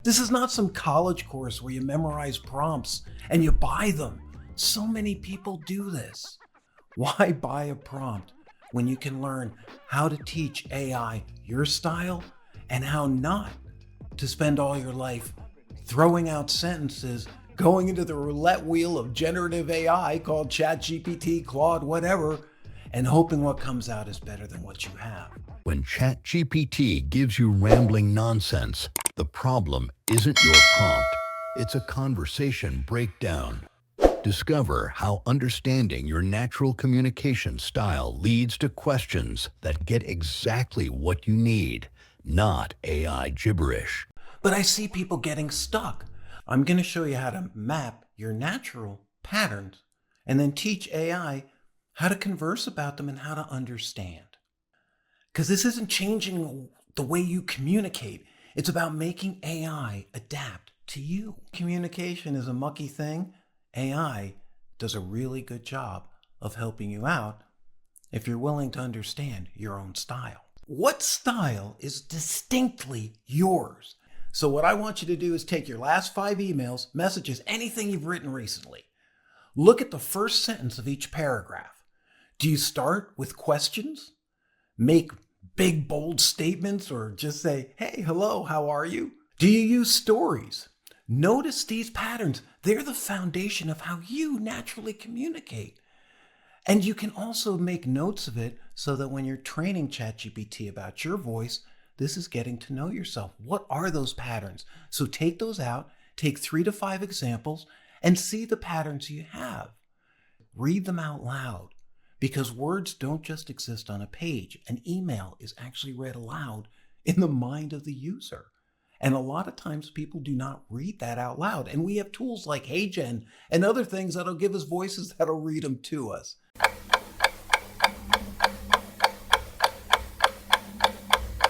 This is not some college course where you memorize prompts and you buy them. So many people do this. Why buy a prompt when you can learn how to teach AI your style and how not to spend all your life throwing out sentences, going into the roulette wheel of generative AI called ChatGPT, Claude, whatever, and hoping what comes out is better than what you have. When ChatGPT gives you rambling nonsense, the problem isn't your prompt, it's a conversation breakdown. Discover how understanding your natural communication style leads to questions that get exactly what you need, not AI gibberish. But I see people getting stuck. I'm going to show you how to map your natural patterns and then teach AI how to converse about them and how to understand. Because this isn't changing the way you communicate. It's about making AI adapt to you. Communication is a mucky thing. AI does a really good job of helping you out if you're willing to understand your own style. What style is distinctly yours? So what I want you to do is take your last 5 emails, messages, anything you've written recently. Look at the first sentence of each paragraph. Do you start with questions? Make big, bold statements, or just say, hey, hello, how are you? Do you use stories? Notice these patterns. They're the foundation of how you naturally communicate. And you can also make notes of it so that when you're training ChatGPT about your voice, this is getting to know yourself. What are those patterns? So take those out, take 3 to 5 examples, and see the patterns you have. Read them out loud, because words don't just exist on a page. An email is actually read aloud in the mind of the user. And a lot of times people do not read that out loud. And we have tools like HeyGen and other things that'll give us voices that'll read them to us.